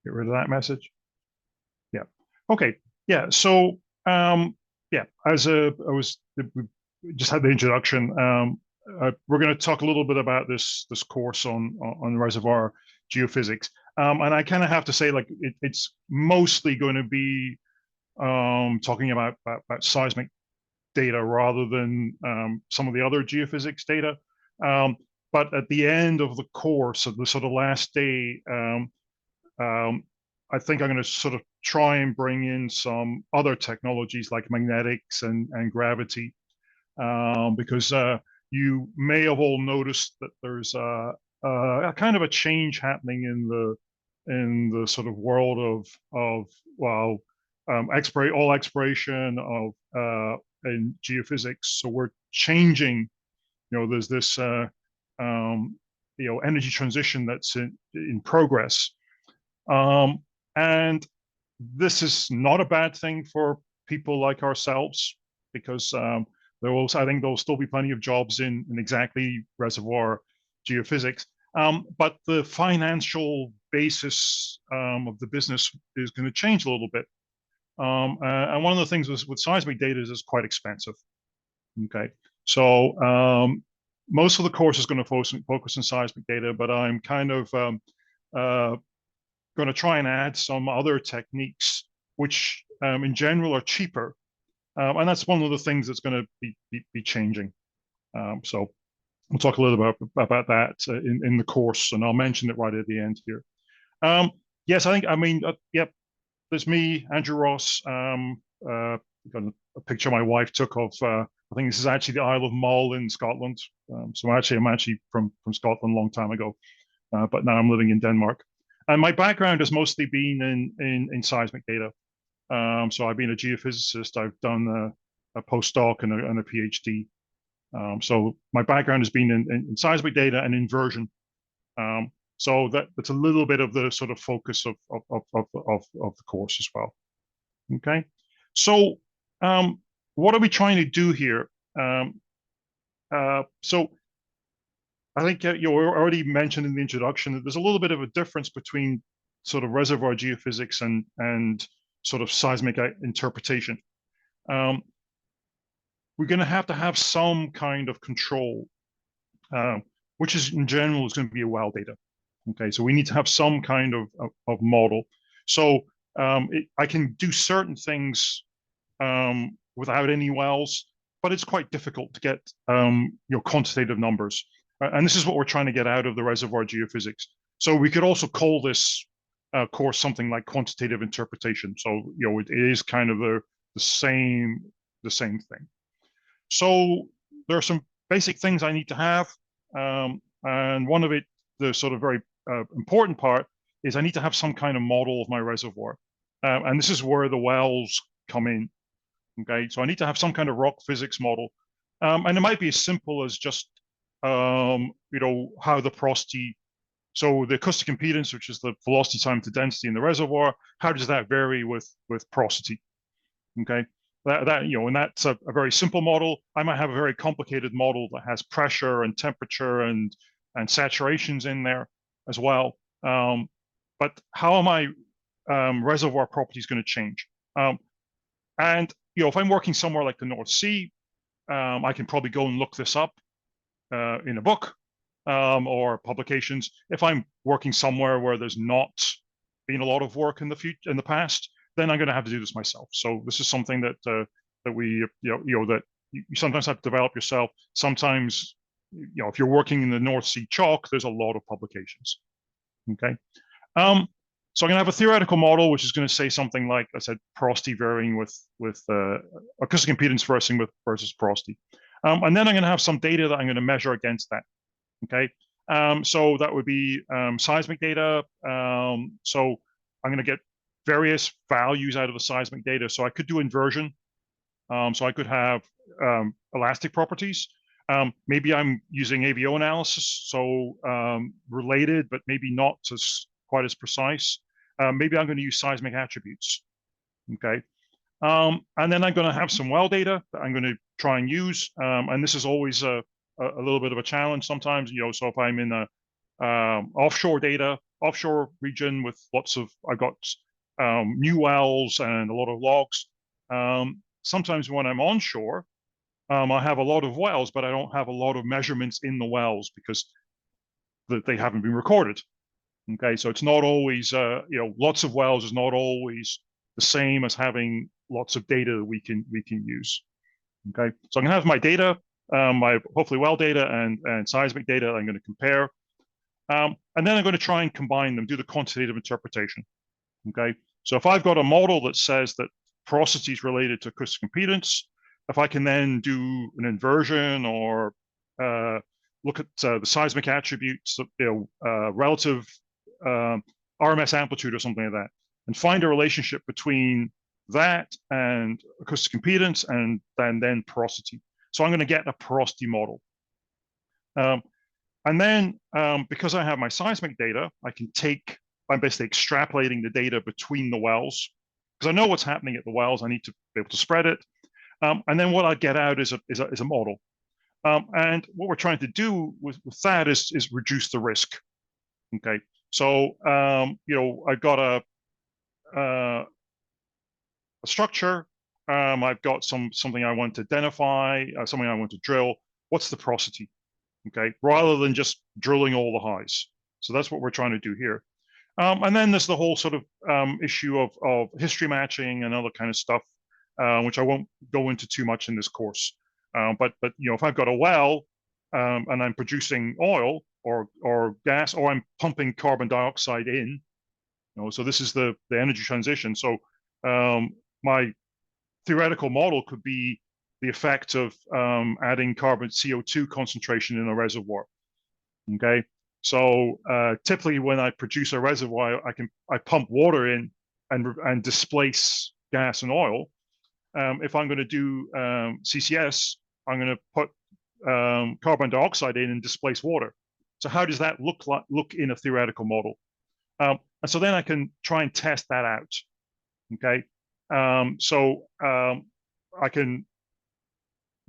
Get rid of that message. Yeah. Okay. Yeah. So yeah, we just had the introduction. We're going to talk a little bit about this course on reservoir geophysics. And I kind of have to say, like, it's mostly going to be talking about seismic data rather than some of the other geophysics data. But at the end of the course, of the sort of last day, I think I'm going to sort of try and bring in some other technologies like magnetics and gravity, because you may have all noticed that there's a kind of a change happening in the sort of world of well, all exploration of in geophysics. So we're changing. There's this energy transition that's in progress. And this is not a bad thing for people like ourselves, because I think there'll still be plenty of jobs in exactly reservoir geophysics. But the financial basis of the business is going to change a little bit. And one of the things with seismic data is it's quite expensive. Okay, so most of the course is going to focus on seismic data, but I'm kind of going to try and add some other techniques which in general are cheaper, and that's one of the things that's going to be changing. So we'll talk a little bit about that in the course, and I'll mention it right at the end here. Yes, yep, there's me, Andrew Ross. Got a picture my wife took of, I think this is actually the Isle of Mull in Scotland. So I'm actually from Scotland a long time ago, but now I'm living in Denmark. And my background has mostly been in seismic data. So I've been a geophysicist. I've done a postdoc and a PhD. So my background has been in seismic data and inversion. So that's a little bit of the sort of focus of the course as well. Okay. So what are we trying to do here? So I think you already mentioned in the introduction that there's a little bit of a difference between sort of reservoir geophysics and sort of seismic interpretation. We're going to have some kind of control, which is in general is going to be a well data. Okay, so we need to have some kind of model. So I can do certain things without any wells, but it's quite difficult to get quantitative numbers. And this is what we're trying to get out of the reservoir geophysics. So we could also call this course something like quantitative interpretation. So it is kind of the same thing. So there are some basic things I need to have, and one of it, the sort of very important part, is I need to have some kind of model of my reservoir, and this is where the wells come in. Okay, so I need to have some kind of rock physics model, and it might be as simple as just how the porosity, so the acoustic impedance, which is the velocity time to density in the reservoir, how does that vary with porosity? Okay, and that's a very simple model. I might have a very complicated model that has pressure and temperature and saturations in there as well. But how are my reservoir properties going to change? And if I'm working somewhere like the North Sea, I can probably go and look this up in a book or publications. If I'm working somewhere where there's not been a lot of work in the past, then I'm going to have to do this myself. So this is something that we that you sometimes have to develop yourself. Sometimes if you're working in the North Sea chalk, there's a lot of publications. Okay. So I'm going to have a theoretical model, which is going to say something like, I said, porosity varying with acoustic impedance versus porosity. And then I'm going to have some data that I'm going to measure against that. Okay. So that would be seismic data. So I'm going to get various values out of the seismic data. So I could do inversion. So I could have elastic properties. Maybe I'm using AVO analysis, so related, but maybe not quite as precise. Maybe I'm going to use seismic attributes. Okay. And then I'm going to have some well data that I'm going to try and use. And this is always a little bit of a challenge sometimes. So if I'm in offshore data, offshore region with I've got new wells and a lot of logs. Sometimes when I'm onshore, I have a lot of wells, but I don't have a lot of measurements in the wells because they haven't been recorded. Okay, so it's not always, lots of wells is not always the same as having lots of data that we can use. Okay, so I'm gonna have my data, my hopefully well data and seismic data I'm going to compare. And then I'm going to try and combine them, do the quantitative interpretation. Okay, so if I've got a model that says that porosity is related to acoustic impedance, if I can then do an inversion or look at the seismic attributes, relative RMS amplitude or something like that, and find a relationship between that and acoustic impedance and then porosity. So I'm going to get a porosity model. And then because I have my seismic data, I'm basically extrapolating the data between the wells because I know what's happening at the wells. I need to be able to spread it. And then what I get out is a model. And what we're trying to do with that is reduce the risk. Okay, so I've got a structure. I've got something I want to identify, something I want to drill. What's the porosity? Okay, rather than just drilling all the highs. So that's what we're trying to do here. And then there's the whole sort of issue of history matching and other kind of stuff, which I won't go into too much in this course. But if I've got a well and I'm producing oil or gas, or I'm pumping carbon dioxide in, so this is the energy transition. So my theoretical model could be the effect of adding CO2 concentration in a reservoir. Okay, so typically when I produce a reservoir, I pump water in and displace gas and oil. If I'm going to do CCS, I'm going to put carbon dioxide in and displace water. So how does that look in a theoretical model? And so then I can try and test that out. Okay, so I can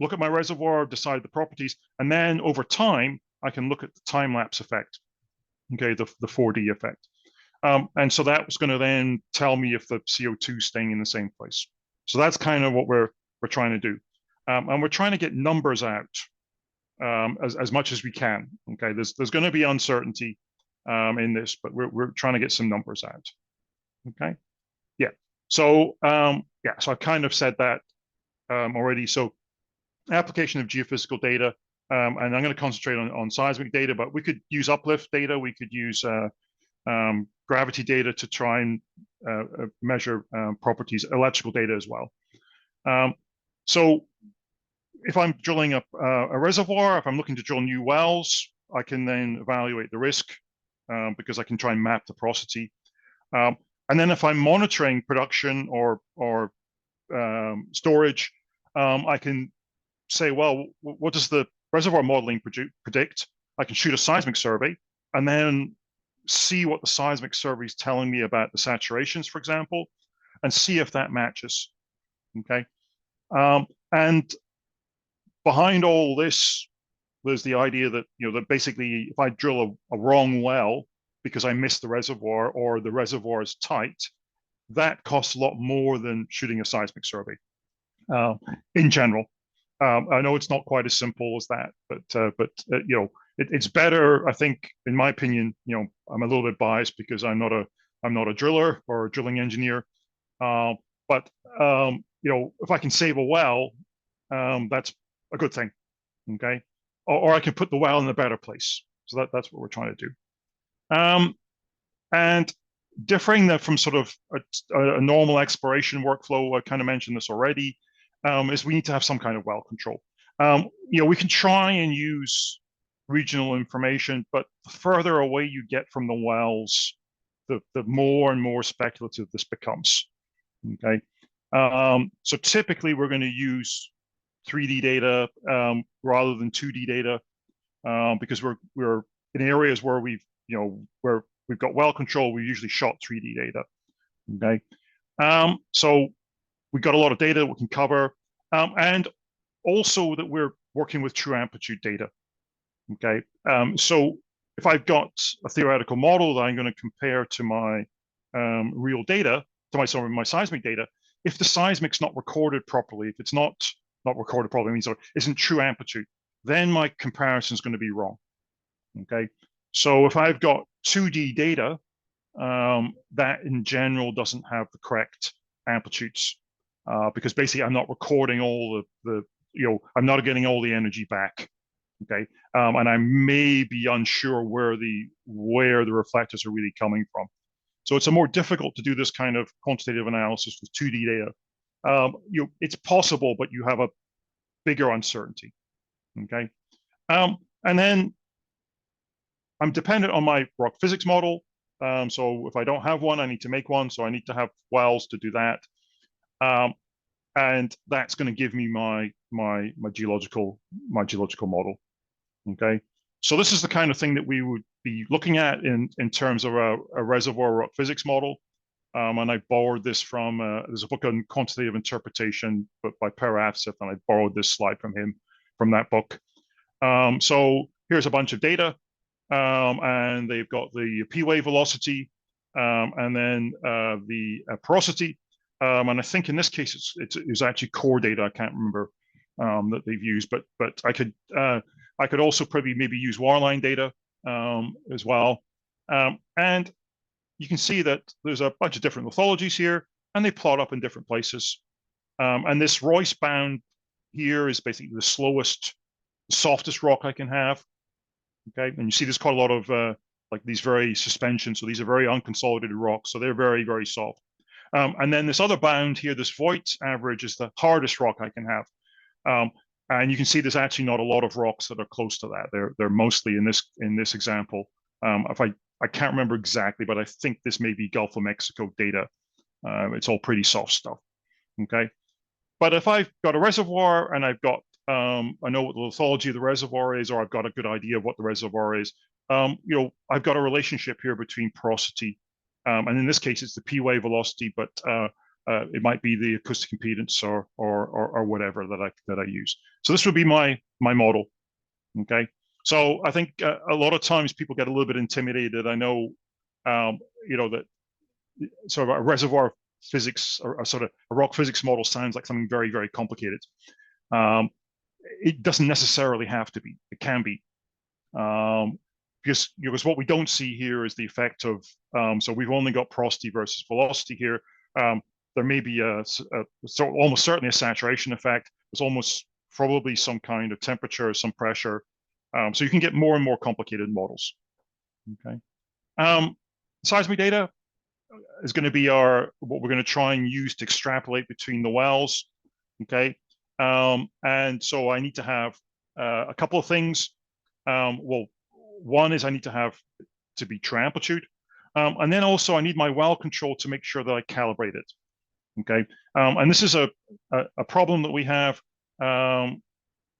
look at my reservoir, decide the properties, and then over time, I can look at the time-lapse effect, okay, the 4D effect. And so that was going to then tell me if the CO2 is staying in the same place. So that's kind of what we're trying to do. And we're trying to get numbers out as much as we can. Okay, there's going to be uncertainty in this, but we're trying to get some numbers out. Okay, yeah. So so I've kind of said that already. So application of geophysical data, and I'm going to concentrate on seismic data, but we could use uplift data. We could use gravity data to try and measure properties, electrical data as well. So if I'm drilling a reservoir, if I'm looking to drill new wells, I can then evaluate the risk because I can try and map the porosity. And then if I'm monitoring production or storage, I can say, well, what does the reservoir modeling predict? I can shoot a seismic survey and then see what the seismic survey is telling me about the saturations, for example, and see if that matches. Okay, and behind all this, there's the idea that that basically, if I drill a wrong well because I missed the reservoir or the reservoir is tight, that costs a lot more than shooting a seismic survey. In general, I know it's not quite as simple as that, but it's better, I think, in my opinion. I'm a little bit biased because I'm not a driller or a drilling engineer, but if I can save a well, that's a good thing. Okay, or I can put the well in a better place. So that's what we're trying to do. And differing that from sort of a normal exploration workflow, I kind of mentioned this already, is we need to have some kind of well control. We can try and use regional information, but the further away you get from the wells, the more and more speculative this becomes. Okay, so typically we're going to use 3D data rather than 2D data because we're in areas where we've got well control. We usually shot 3D data. Okay, so we've got a lot of data that we can cover, and also that we're working with true amplitude data. Okay, so if I've got a theoretical model that I'm going to compare to my real data, to my seismic data, if the seismic's not recorded properly, if it's not recorded properly, means it isn't true amplitude, then my comparison is going to be wrong. Okay, so if I've got 2D data, that in general doesn't have the correct amplitudes, because basically I'm not recording all I'm not getting all the energy back. Okay, and I may be unsure where the reflectors are really coming from. So it's a more difficult to do this kind of quantitative analysis with 2D data. It's possible, but you have a bigger uncertainty. Okay, and then I'm dependent on my rock physics model. So if I don't have one, I need to make one. So I need to have wells to do that, and that's going to give me my geological model. Okay, so this is the kind of thing that we would be looking at in terms of a reservoir rock physics model. And I borrowed this from there's a book on quantitative interpretation, but by Per Afseth, and I borrowed this slide from him from that book. So here's a bunch of data, and they've got the P wave velocity, and then the porosity, and I think in this case it's actually core data. I can't remember that they've used, but I could also probably maybe use wireline data as well. And you can see that there's a bunch of different lithologies here, and they plot up in different places. And this Royce bound here is basically the slowest, softest rock I can have. Okay, and you see there's quite a lot of like these very suspensions. So these are very unconsolidated rocks. So they're very, very soft. And then this other bound here, this Voigt average, is the hardest rock I can have. And you can see there's actually not a lot of rocks that are close to that. They're mostly in this example. If I can't remember exactly, but I think this may be Gulf of Mexico data. It's all pretty soft stuff. Okay, but if I've got a reservoir and I've got I know what the lithology of the reservoir is, or I've got a good idea of what the reservoir is, I've got a relationship here between porosity, and in this case it's the P wave velocity, but it might be the acoustic impedance or whatever that I use. So this would be my model. Okay, so I think a lot of times people get a little bit intimidated. I know, that sort of a reservoir physics or a sort of a rock physics model sounds like something very, very complicated. It doesn't necessarily have to be. It can be. Because what we don't see here is the effect of, so we've only got porosity versus velocity here. There may be almost certainly a saturation effect. There's almost probably some kind of temperature, some pressure. So you can get more and more complicated models. Okay. Seismic data is going to be what we're going to try and use to extrapolate between the wells. Okay. And so I need to have a couple of things. Well, one is I need to have to be true amplitude. And then also I need my well control to make sure that I calibrate it. Okay. And this is a problem that we have.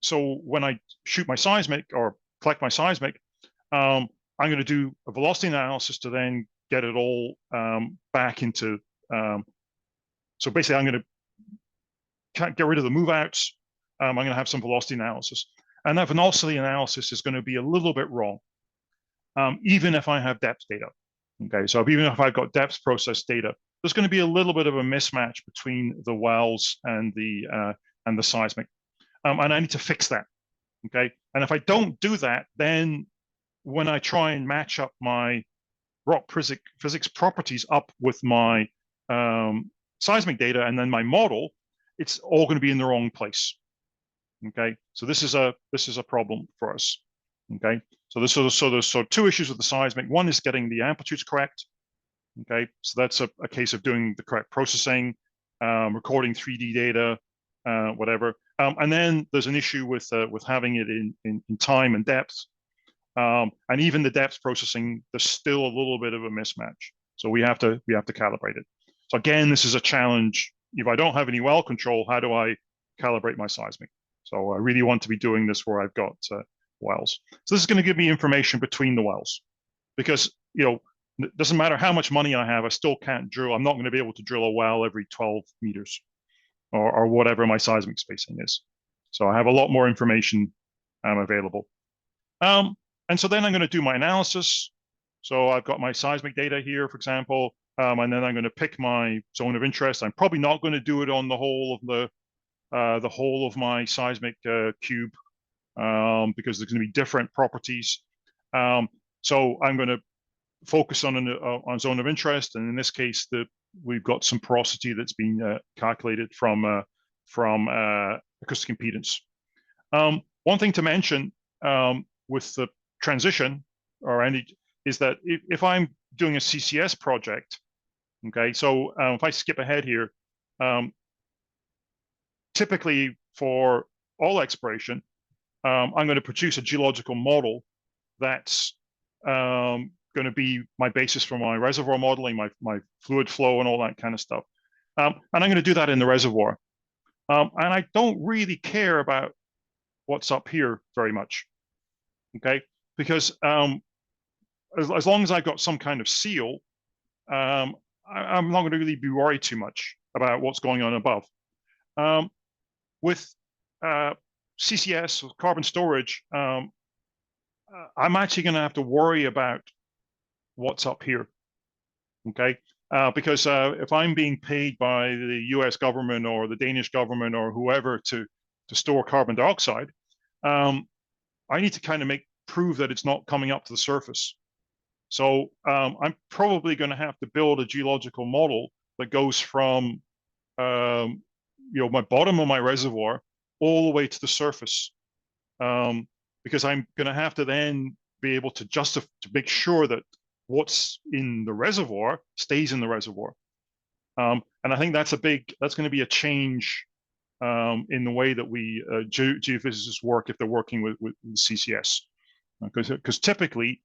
So when I shoot my seismic or collect my seismic, I'm going to do a velocity analysis to then get it all back into. So basically, I'm going to get rid of the move outs. I'm going to have some velocity analysis. And that velocity analysis is going to be a little bit wrong, even if I have depth data. Okay, so even if I've got depth process data, there's going to be a little bit of a mismatch between the wells and the seismic, and I need to fix that. Okay, and if I don't do that, then when I try and match up my rock physics properties up with my seismic data and then my model, it's all going to be in the wrong place. Okay, so this is a problem for us. Okay, so there's two issues with the seismic. One is getting the amplitudes correct. Okay, so that's a case of doing the correct processing, recording 3D data, whatever. And then there's an issue with having it in time and depth. And even the depth processing, there's still a little bit of a mismatch. So we have to calibrate it. So again, this is a challenge. If I don't have any well control, how do I calibrate my seismic? So I really want to be doing this where I've got wells. So this is going to give me information between the wells, because it doesn't matter how much money I have, I still can't drill. I'm not going to be able to drill a well every 12 meters or whatever my seismic spacing is. So I have a lot more information available. And And so then I'm going to do my analysis. So I've got my seismic data here, for example, and then I'm going to pick my zone of interest. I'm probably not going to do it on the whole of my seismic cube because there's going to be different properties. So I'm going to focus on zone of interest, and in this case, we've got some porosity that's been calculated from acoustic impedance. One thing to mention with the transition is that if I'm doing a CCS project, okay, so if I skip ahead here, typically for all exploration, I'm going to produce a geological model that's going to be my basis for my reservoir modeling, my fluid flow, and all that kind of stuff. And I'm going to do that in the reservoir. And I don't really care about what's up here very much, okay? Because as long as I've got some kind of seal, I'm not going to really be worried too much about what's going on above. With CCS, with carbon storage, I'm actually going to have to worry about what's up here, okay? Because if I'm being paid by the US government or the Danish government or whoever to store carbon dioxide, I need to kind of prove that it's not coming up to the surface. So I'm probably going to have to build a geological model that goes from my bottom of my reservoir all the way to the surface, because I'm going to have to then be able to make sure that what's in the reservoir stays in the reservoir. And I think that's going to be a change in the way that we geophysicists work if they're working with CCS, because typically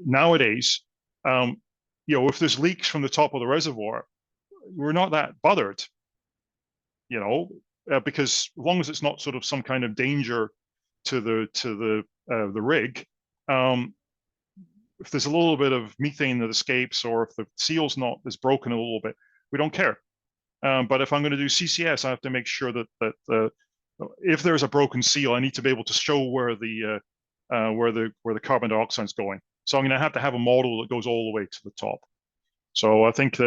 nowadays, if there's leaks from the top of the reservoir, we're not that bothered, because as long as it's not sort of some kind of danger to the rig, if there's a little bit of methane that escapes, or if the seal's is broken a little bit, we don't care. But if I'm going to do CCS, I have to make sure that if there's a broken seal, I need to be able to show where the carbon dioxide is going. So I'm going to have a model that goes all the way to the top. So I think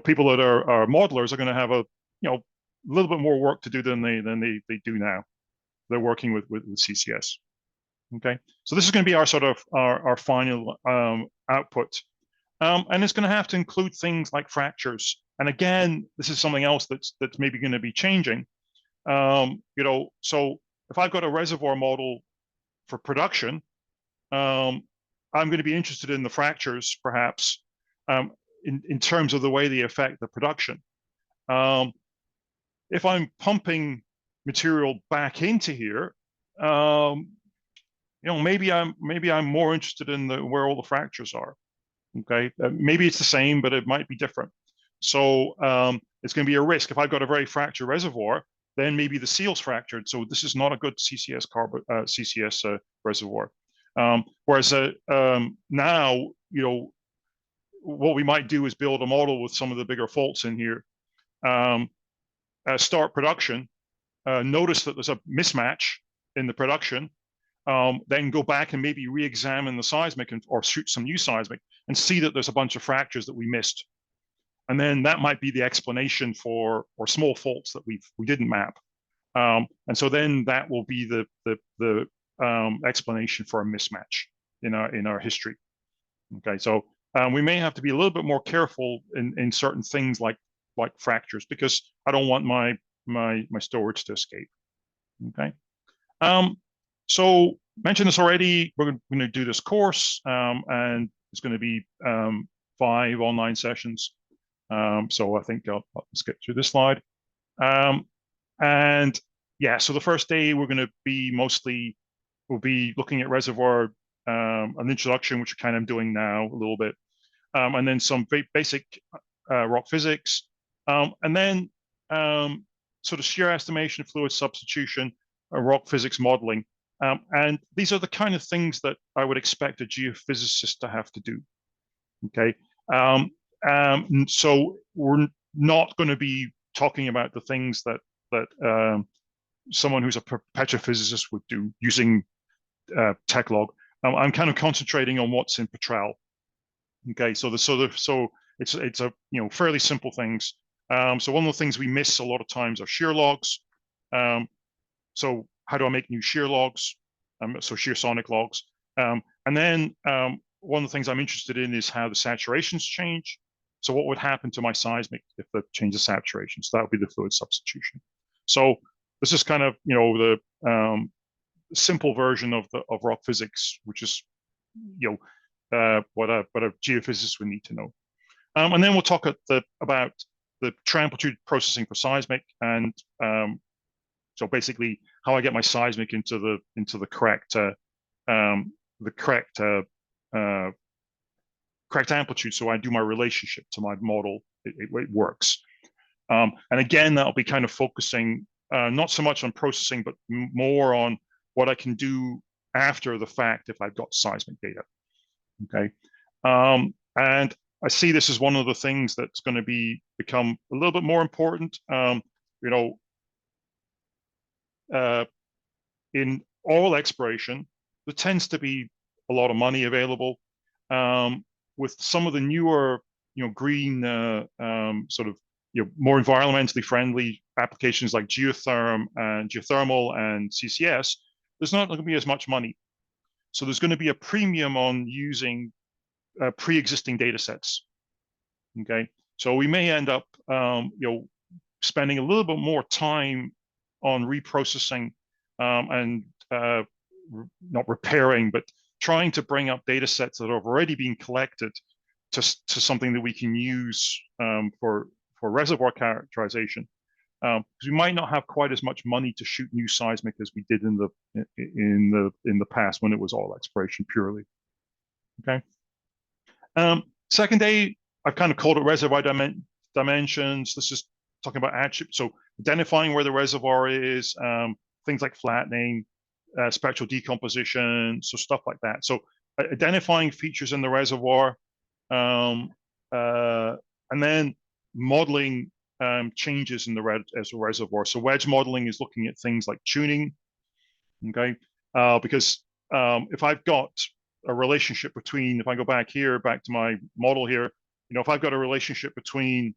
people that are modelers are going to have a little bit more work to do than they do now. They're working with CCS. Okay, so this is going to be our final output, and it's going to have to include things like fractures. And again, this is something else that's maybe going to be changing. So if I've got a reservoir model for production, I'm going to be interested in the fractures, perhaps, in terms of the way they affect the production. If I'm pumping material back into here, maybe I'm more interested in where all the fractures are. Okay, maybe it's the same, but it might be different. So it's going to be a risk. If I've got a very fractured reservoir, then maybe the seal's fractured. So this is not a good CCS reservoir. Whereas now, what we might do is build a model with some of the bigger faults in here. Start production. Notice that there's a mismatch in the production. Then go back and maybe re-examine the seismic or shoot some new seismic and see that there's a bunch of fractures that we missed. And then that might be the explanation for small faults that we didn't map. And so then that will be the explanation for a mismatch in our history. Okay, so we may have to be a little bit more careful in certain things like fractures, because I don't want my storage to escape. Okay. So mentioned this already. We're going to do this course, and it's going to be 5 online sessions. So I think let's get through this slide. And yeah, so the first day we're going to be we'll be looking at reservoir, an introduction, which I'm doing now a little bit, and then some basic rock physics, and then sort of shear estimation, fluid substitution, rock physics modeling. And these are the kind of things that I would expect a geophysicist to have to do. Okay. So we're not going to be talking about the things that someone who's a petrophysicist would do, using tech log. I'm kind of concentrating on what's in Petrel. Okay, so it's a fairly simple things. So one of the things we miss a lot of times are shear logs. So how do I make new shear logs? So shear sonic logs. And then one of the things I'm interested in is how the saturations change. So what would happen to my seismic if that changes saturation? So that would be the fluid substitution. So this is kind of the simple version of rock physics, which is what a geophysicist would need to know. And then we'll talk about the amplitude processing for seismic, and so basically how I get my seismic into the correct correct amplitude, so I do my relationship to my model. It works. And again, that'll be kind of focusing not so much on processing, but more on what I can do after the fact if I've got seismic data. Okay, and I see this as one of the things that's going to become a little bit more important. In oil exploration, there tends to be a lot of money available. With some of the newer, green, sort of, more environmentally friendly applications like geothermal and CCS, there's not going to be as much money. So there's going to be a premium on using pre-existing data sets. Okay, so we may end up, spending a little bit more time on reprocessing and not repairing, but trying to bring up data sets that have already been collected to something that we can use for reservoir characterization. Because we might not have quite as much money to shoot new seismic as we did in the past when it was all exploration purely. Okay. Second day, I've kind of called it reservoir dimensions. This is talking about attributes, so identifying where the reservoir is, things like flattening, spectral decomposition, so stuff like that. So identifying features in the reservoir, and then modeling changes in the reservoir. So wedge modeling is looking at things like tuning, okay? Because if I've got a relationship between, if I go back to my model here, if I've got a relationship between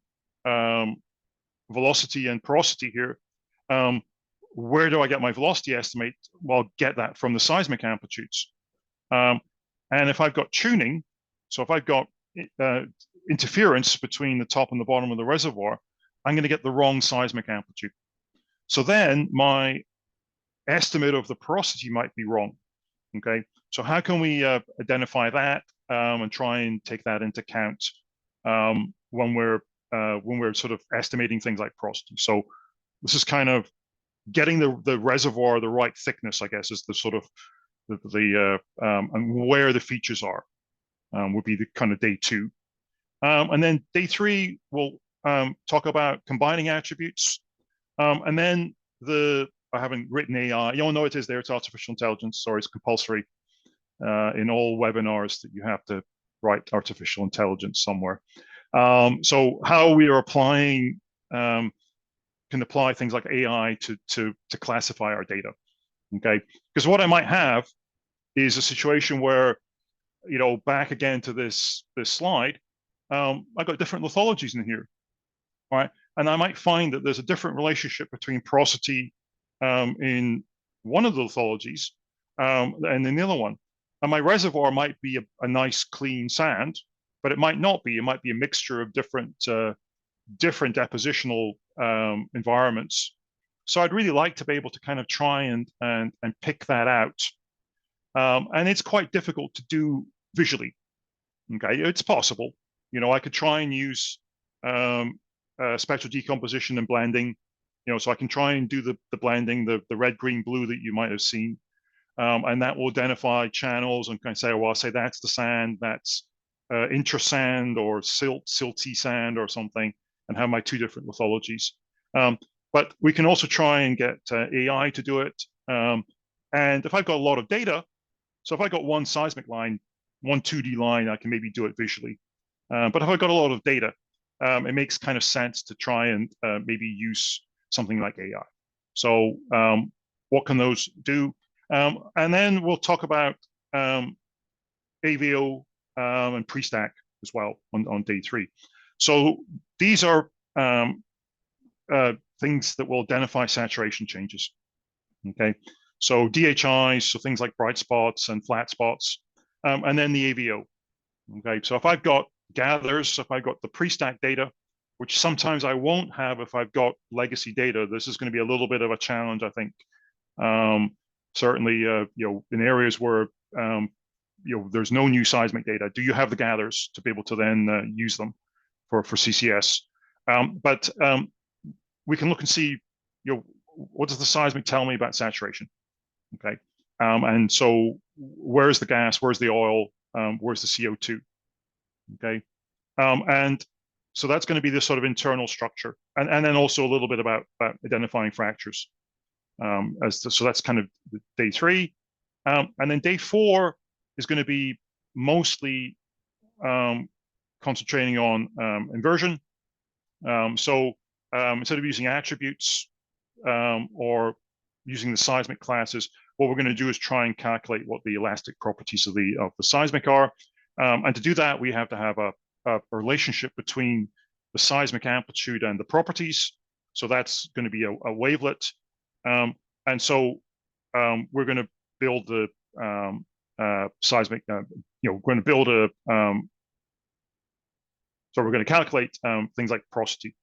velocity and porosity here, where do I get my velocity estimate? Well, I'll get that from the seismic amplitudes. And if I've got tuning, so if I've got interference between the top and the bottom of the reservoir, I'm going to get the wrong seismic amplitude. So then my estimate of the porosity might be wrong. Okay, so how can we identify that and try and take that into account when we're sort of estimating things like porosity? So this is kind of getting the reservoir the right thickness, I guess, is the sort of and where the features are would be the kind of day two. And then day three, we'll talk about combining attributes. And then I haven't written AI. You'll know it is there. It's artificial intelligence, or it's compulsory in all webinars that you have to write artificial intelligence somewhere. So how we are applying, can apply things like AI to classify our data. Okay, because what I might have is a situation where, back again to this slide, I've got different lithologies in here, right? And I might find that there's a different relationship between porosity in one of the lithologies and in the other one. And my reservoir might be a nice clean sand, but it might not be. It might be a mixture of different depositional environments. So I'd really like to be able to kind of try and pick that out. And it's quite difficult to do visually. Okay, it's possible. I could try and use spectral decomposition and blending. So I can try and do the blending, the red, green, blue that you might have seen. And that will identify channels and kind of say, well, I'll say that's the sand, that's intrasand or silty sand or something, and have my two different lithologies. But we can also try and get AI to do it. And if I've got a lot of data, so if I got one seismic line, one 2D line, I can maybe do it visually. But if I've got a lot of data, it makes kind of sense to try and maybe use something like AI. So what can those do? And then we'll talk about AVO and pre-stack as well on day 3. So these are things that will identify saturation changes. Okay, so DHIs, so things like bright spots and flat spots, and then the AVO. Okay, so if I've got gathers, if I've got the pre-stack data, which sometimes I won't have if I've got legacy data, this is going to be a little bit of a challenge, I think. Certainly, in areas where there's no new seismic data, do you have the gathers to be able to then use them for CCS? But we can look and see, what does the seismic tell me about saturation? Okay, and so where's the gas? Where's the oil? Where's the CO2? Okay, and so that's going to be this sort of internal structure, and then also a little bit about identifying fractures. So that's kind of day 3, and then day 4 is going to be mostly concentrating on inversion. So instead of using attributes or using the seismic classes, what we're going to do is try and calculate what the elastic properties of the seismic are. And to do that, we have to have a relationship between the seismic amplitude and the properties. So that's going to be a wavelet. And so we're going to build the seismic, we're going to build a, so we're going to calculate things like porosity.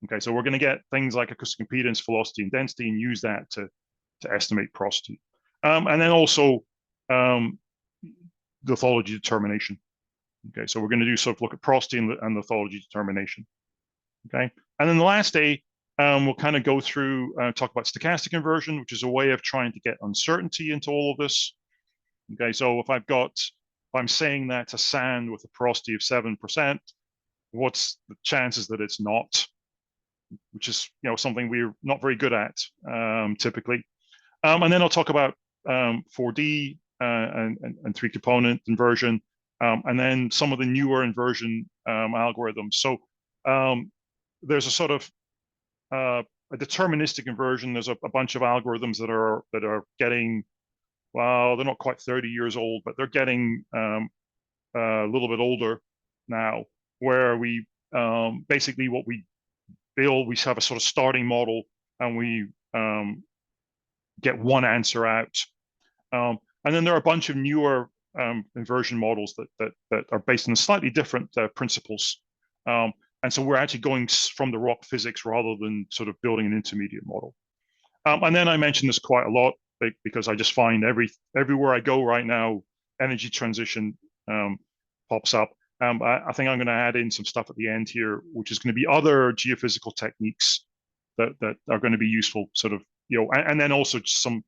Okay, so we're going to get things like acoustic impedance, velocity, and density, and use that to estimate porosity. And then also lithology determination. Okay, so we're going to do sort of look at porosity and lithology determination. Okay, and then the last day, we'll kind of go through, talk about stochastic inversion, which is a way of trying to get uncertainty into all of this. Okay, so if I'm saying that a sand with a porosity of 7%, what's the chances that it's not? Which is something we're not very good at typically. And then I'll talk about 4D and 3-component inversion, and then some of the newer inversion algorithms. So there's a sort of a deterministic inversion. There's a bunch of algorithms that are getting, well, they're not quite 30 years old, but they're getting a little bit older now, where we basically what we build, we have a sort of starting model, and we get one answer out. And then there are a bunch of newer inversion models that are based on slightly different principles. And so we're actually going from the rock physics rather than sort of building an intermediate model. And then I mention this quite a lot because I just find everywhere I go right now, energy transition pops up. I think I'm going to add in some stuff at the end here, which is going to be other geophysical techniques that are going to be useful, sort of, and then also some,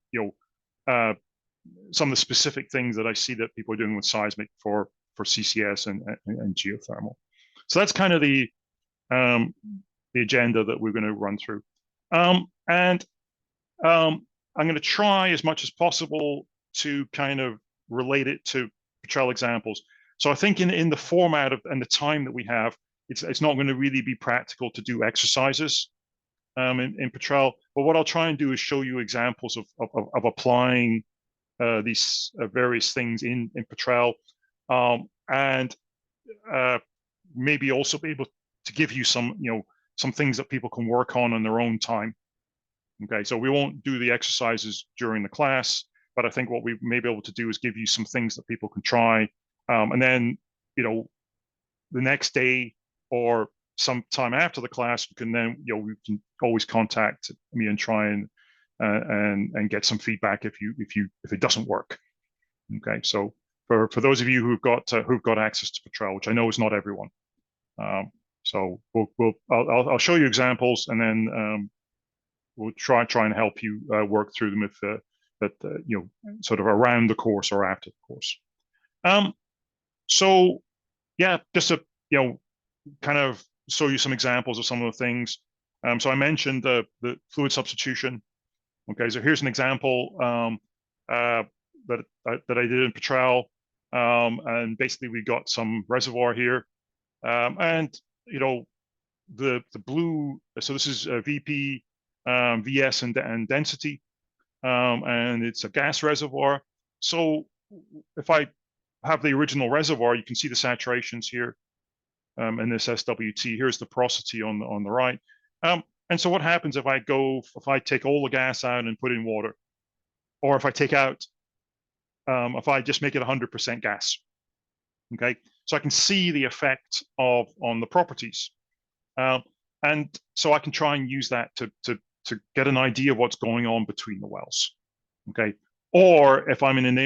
some of the specific things that I see that people are doing with seismic for CCS and geothermal. So that's kind of the agenda that we're going to run through. And I'm going to try as much as possible to kind of relate it to Petrel examples. So I think in the format and the time that we have, it's not going to really be practical to do exercises in Petrel. But what I'll try and do is show you examples of applying these various things in Petrel, and maybe also be able to give you some things that people can work on their own time. Okay, so we won't do the exercises during the class, but I think what we may be able to do is give you some things that people can try. And then, the next day or sometime after the class, we can always contact me and try and get some feedback if it doesn't work. Okay, so for those of you who've got access to Petrel, which I know is not everyone, so I'll show you examples, and then we'll try and help you work through them if sort of around the course or after the course. So yeah, just to kind of show you some examples of some of the things. So I mentioned the fluid substitution. Okay, so here's an example that I did in Petrel, and basically we got some reservoir here, and the blue. So this is VP, VS, and density. and it's a gas reservoir. So if I have the original reservoir, you can see the saturations here in this SWT. Here's the porosity on the right. And so what happens if I take all the gas out and put in water, or if I take out, if I just make it 100% gas, okay? So I can see the effect on the properties. And so I can try and use that to get an idea of what's going on between the wells, okay? Or if I'm in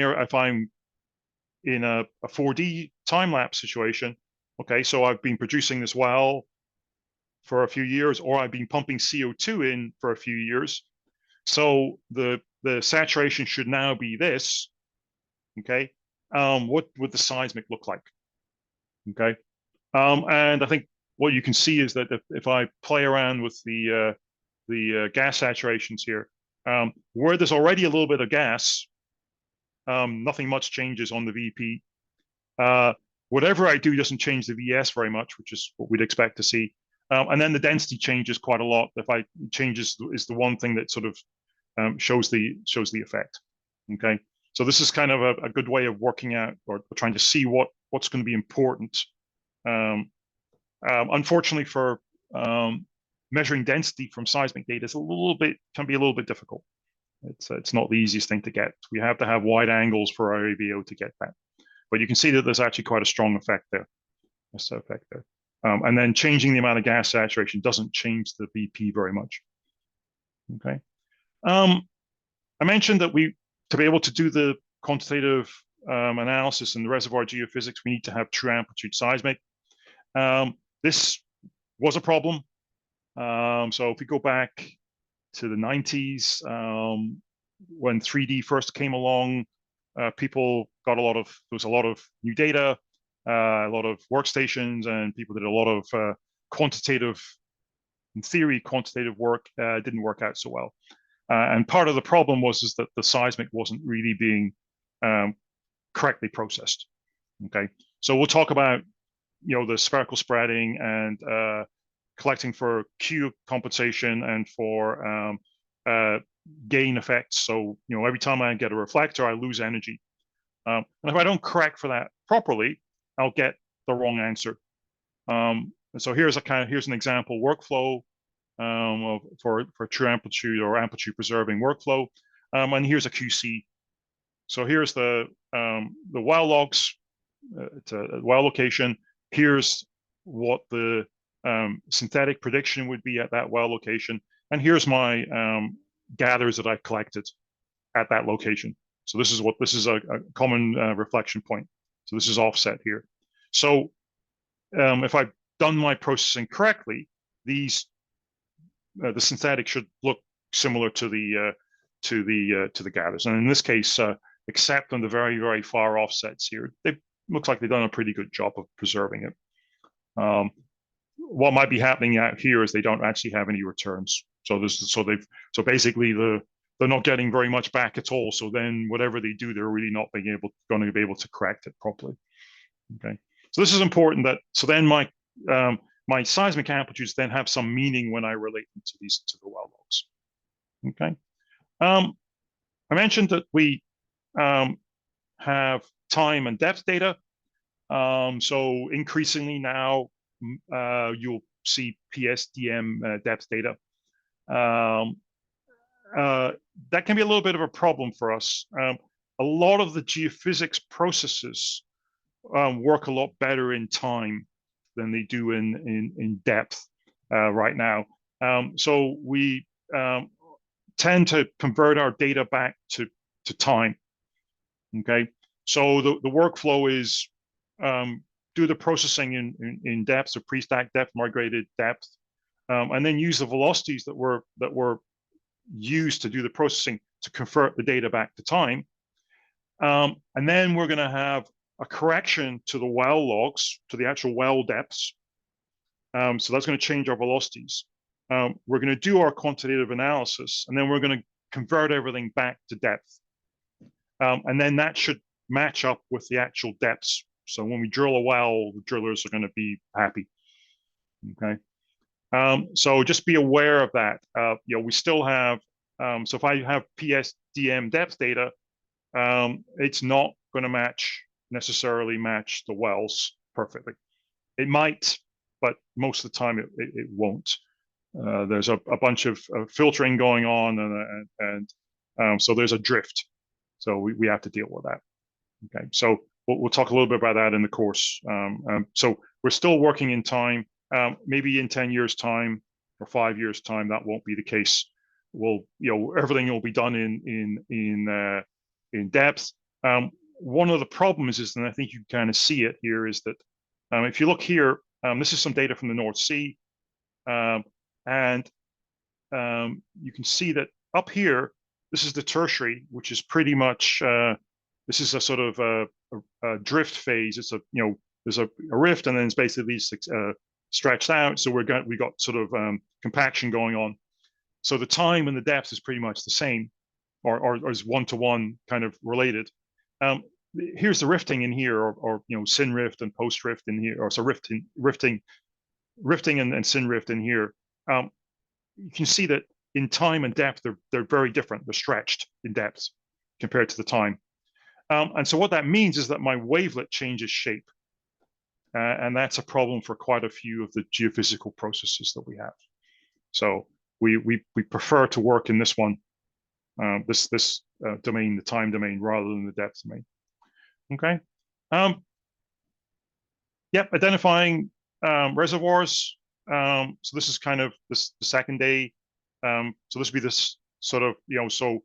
a 4D time-lapse situation, okay, so I've been producing this well for a few years, or I've been pumping CO2 in for a few years. So the saturation should now be this, okay? What would the seismic look like, okay? And I think what you can see is that if I play around with the gas saturations here, where there's already a little bit of gas, nothing much changes on the VP. Whatever I do doesn't change the VS very much, which is what we'd expect to see. And then the density changes quite a lot. If I changes is the one thing that sort of shows the effect. Okay, so this is kind of a good way of working out or trying to see what's going to be important. Unfortunately, for measuring density from seismic data, can be a little bit difficult. It's not the easiest thing to get. We have to have wide angles for our AVO to get that. But you can see that there's actually quite a strong effect there. And then changing the amount of gas saturation doesn't change the BP very much. Okay. I mentioned that to be able to do the quantitative analysis in the reservoir geophysics, we need to have true amplitude seismic. This was a problem. So if we go back to the 90s, when 3D first came along, people got there was a lot of new data, a lot of workstations, and people did a lot of quantitative work. Didn't work out so well. And part of the problem was that the seismic wasn't really being correctly processed. Okay, so we'll talk about the spherical spreading and collecting for Q compensation and for gain effects. So every time I get a reflector, I lose energy. And if I don't correct for that properly, I'll get the wrong answer. And so here's an example workflow for true amplitude or amplitude preserving workflow. And here's a QC. So here's the well logs. It's a well location. Here's what the synthetic prediction would be at that well location. And here's my gathers that I've collected at that location. So this is a common reflection point. So this is offset here. So if I've done my processing correctly, the synthetic should look similar to the gathers. And in this case, except on the very, very far offsets here, it looks like they've done a pretty good job of preserving it. What might be happening out here is they don't actually have any returns. So basically they're not getting very much back at all. So then whatever they do, they're really not going to be able to correct it properly. Okay. So this is important so then my seismic amplitudes then have some meaning when I relate them to the well logs. Okay. I mentioned that we have time and depth data. So increasingly now you'll see PSDM depth data. That can be a little bit of a problem for us. A lot of the geophysics processes work a lot better in time than they do in depth right now. So we tend to convert our data back to time. Okay, so the workflow is do the processing in depth, so pre-stack depth, migrated depth, and then use the velocities that were used to do the processing to convert the data back to time. And then we're going to have a correction to the well logs, to the actual well depths. So that's going to change our velocities. We're going to do our quantitative analysis, and then we're going to convert everything back to depth. And then that should match up with the actual depths. So when we drill a well, the drillers are going to be happy. Okay. So just be aware of that. We still have So if I have PSDM depth data, it's not going to necessarily match the wells perfectly. It might, but most of the time it won't. There's a bunch of filtering going on, and so there's a drift. So we have to deal with that. Okay, so we'll talk a little bit about that in the course. So we're still working in time. Maybe in 10 years' time or 5 years' time, that won't be the case. Everything will be done in depth. One of the problems is, and I think you can kind of see it here, is that if you look here, this is some data from the North Sea, and you can see that up here, this is the tertiary, which is pretty much this is a sort of a drift phase. It's there's a rift, and then it's basically stretched out. So we got sort of compaction going on. So the time and the depth is pretty much the same, or is one-to-one kind of related. Here's the rifting in here, or syn rift and post rift in here, or so rifting and syn rift in here. You can see that in time and depth, they're very different. They're stretched in depth compared to the time. And so what that means is that my wavelet changes shape. And that's a problem for quite a few of the geophysical processes that we have. So we prefer to work in this one, this domain, the time domain, rather than the depth domain. Okay. Yep, identifying reservoirs. So this is kind of the second day. So this would be this sort of, so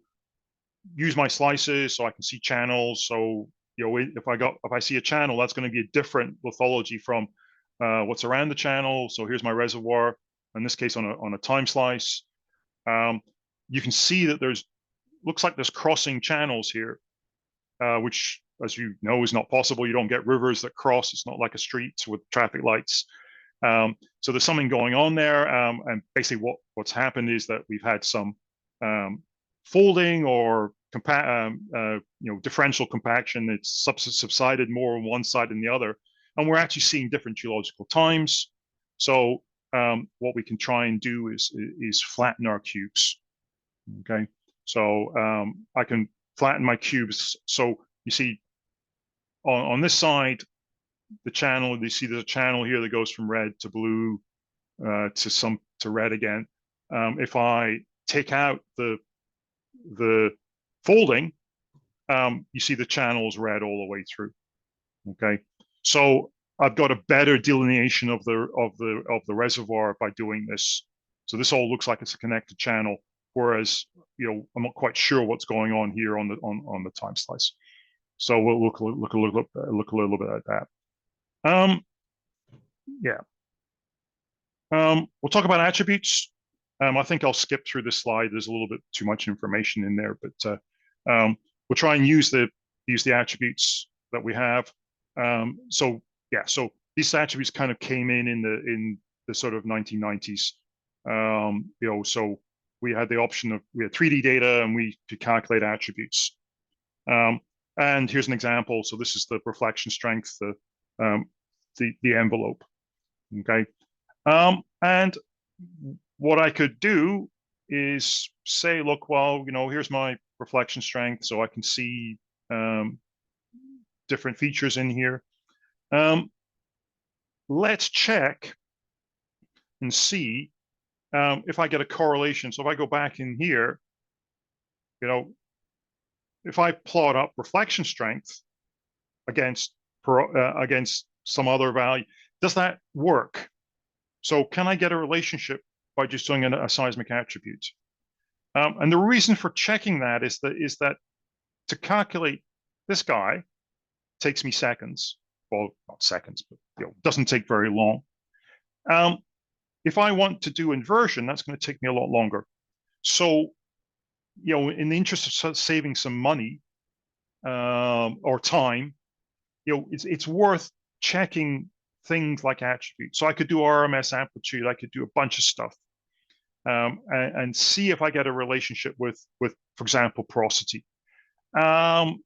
use my slices so I can see channels. So, if I see a channel, that's going to be a different lithology from what's around the channel. So here's my reservoir, in this case on a time slice. You can see that looks like there's crossing channels here, which, as you know, is not possible. You don't get rivers that cross. It's not like a street with traffic lights. So there's something going on there, and basically what's happened is that we've had some folding or differential compaction. It's subsided more on one side than the other, and we're actually seeing different geological times. So what we can try and do is flatten our cubes. Okay, so I can flatten my cubes. So you see on this side, the channel, you see there's a channel here that goes from red to blue to red again. If I take out the folding, you see the channels red all the way through. Okay, so I've got a better delineation of the reservoir by doing this. So this all looks like it's a connected channel, whereas I'm not quite sure what's going on here on the time slice. So we'll look a little bit at that. Yeah. We'll talk about attributes. I think I'll skip through this slide. There's a little bit too much information in there, but we'll try and use the attributes that we have. So these attributes kind of came in the sort of 1990s. So we had the option of, we had 3D data and we could calculate attributes. And here's an example. So this is the reflection strength, the envelope. Okay. And what I could do is say, look, well, here's my reflection strength, so I can see different features in here. Let's check and see if I get a correlation. So if I go back in here, if I plot up reflection strength against some other value, does that work? So can I get a relationship by just doing a seismic attribute? And the reason for checking that is that to calculate this guy takes me seconds. Well, not seconds, but doesn't take very long. If I want to do inversion, that's going to take me a lot longer. So, in the interest of saving some money or time, it's worth checking things like attributes. So I could do RMS amplitude, I could do a bunch of stuff, and see if I get a relationship with, for example, porosity. And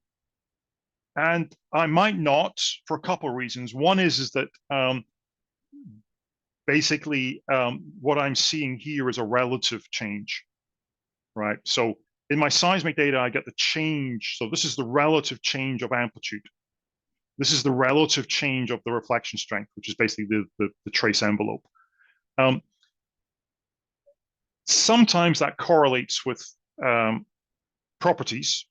I might not, for a couple of reasons. One is that basically what I'm seeing here is a relative change. right? So in my seismic data, I get the change. So this is the relative change of amplitude. This is the relative change of the reflection strength, which is basically the trace envelope. Sometimes that correlates with properties,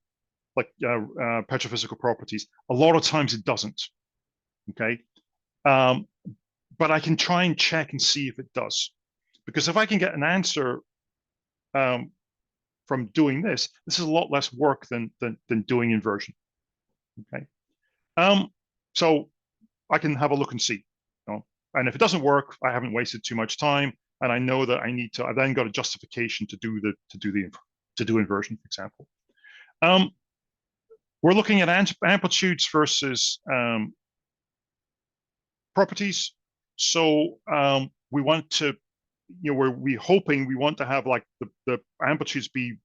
like petrophysical properties. A lot of times it doesn't, okay? But I can try and check and see if it does. Because if I can get an answer from doing this is a lot less work than doing inversion, okay? So I can have a look and see, you know? And if it doesn't work, I haven't wasted too much time, and I know that I need to. I've then got a justification to do inversion, for example. We're looking at amplitudes versus properties. So we want to, you know, we want to have like the amplitudes be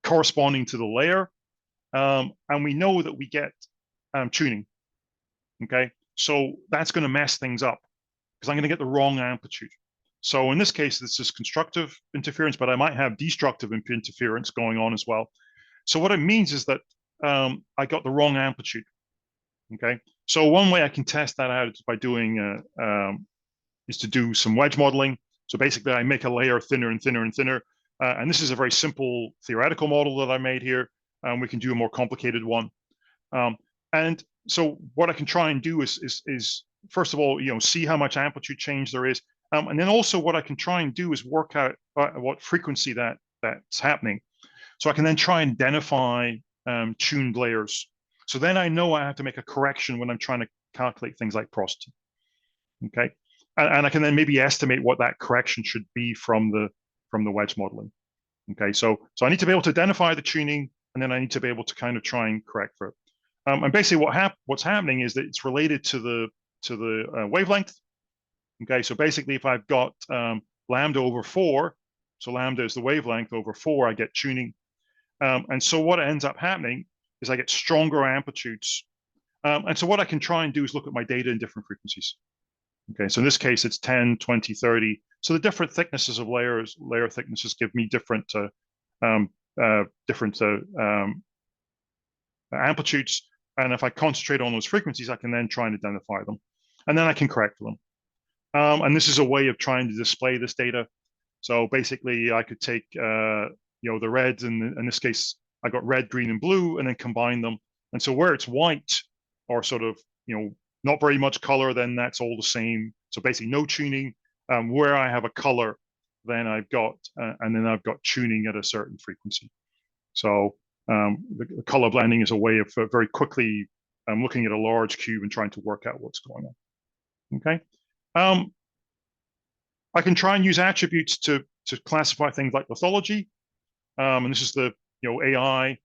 corresponding to the layer, and we know that we get tuning. Okay, so that's going to mess things up because I'm going to get the wrong amplitude. So in this case, this is constructive interference, but I might have destructive interference going on as well. So what it means is that I got the wrong amplitude. Okay, so one way I can test that out is by doing is to do some wedge modeling. So basically, I make a layer thinner and thinner and thinner, and this is a very simple theoretical model that I made here. We can do a more complicated one, and so what I can try and do is first of all, you know, see how much amplitude change there is, and then also what I can try and do is work out what frequency that's happening. So I can then try and identify tuned layers. So then I know I have to make a correction when I'm trying to calculate things like porosity. Okay, and I can then maybe estimate what that correction should be from the wedge modeling. Okay, so I need to be able to identify the tuning, and then I need to be able to kind of try and correct for it. And basically, what's happening is that it's related to the wavelength. Okay, so basically, if I've got lambda over 4, so lambda is the wavelength over 4, I get tuning. And so what ends up happening is I get stronger amplitudes. And so what I can try and do is look at my data in different frequencies. Okay, so in this case, it's 10, 20, 30. So the different thicknesses of layer thicknesses give me different amplitudes. And if I concentrate on those frequencies, I can then try and identify them. And then I can correct for them. And this is a way of trying to display this data. So basically, I could take you know, the reds, and in this case, I got red, green, and blue, and then combine them. And so where it's white, or sort of, you know, not very much color, then that's all the same. So basically, no tuning. Where I have a color, then I've got, and then I've got tuning at a certain frequency. So the color blending is a way of very quickly looking at a large cube and trying to work out what's going on. Okay. I can try and use attributes to classify things like lithology. And this is the, you know, AI.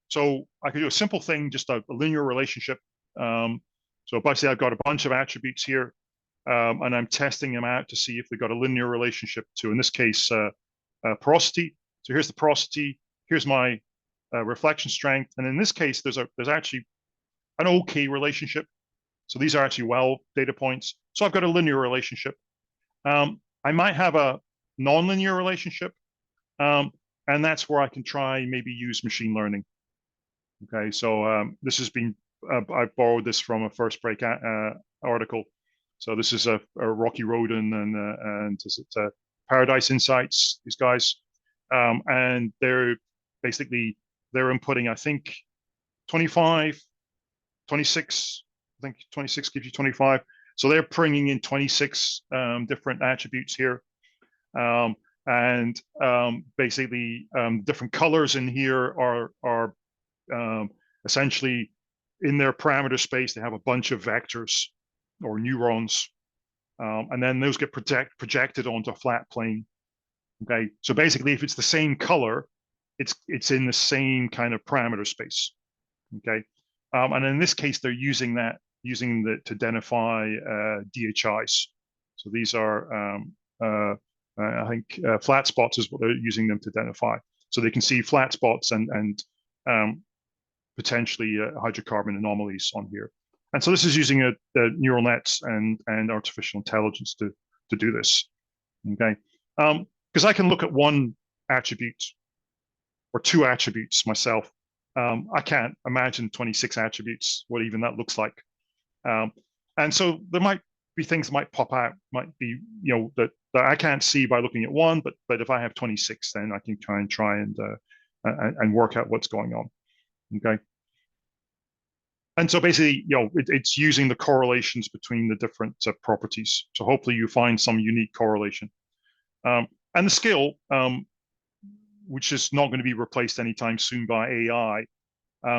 So I could do a simple thing, just a linear relationship. So basically, I've got a bunch of attributes here, and I'm testing them out to see if they've got a linear relationship to, in this case, porosity. So here's the porosity. Here's my reflection strength, and in this case, there's actually an okay relationship. So these are actually well data points. So I've got a linear relationship. I might have a nonlinear relationship, and that's where I can try maybe use machine learning. Okay, so this has been I borrowed this from a First Break article. So this is a Rocky Roden and is it Paradise Insights, these guys, and they're inputting, I think, 25, 26. I think 26 gives you 25. So they're bringing in 26 different attributes here. And basically, different colors in here are essentially in their parameter space. They have a bunch of vectors or neurons, and then those get projected onto a flat plane. Okay, so basically, if it's the same color, it's in the same kind of parameter space. Okay, and in this case, they're using to identify DHIs. So these are I think flat spots is what they're using them to identify. So they can see flat spots and potentially hydrocarbon anomalies on here. And so this is using neural nets and artificial intelligence to do this. Okay. because I can look at one attribute or two attributes myself. I can't imagine 26 attributes, what even that looks like. And so there might be things that might pop out, might be, that I can't see by looking at one, but if I have 26, then I can try and work out what's going on. Okay. And so basically, it's using the correlations between the different properties. So hopefully you find some unique correlation. And the skill, which is not going to be replaced anytime soon by AI.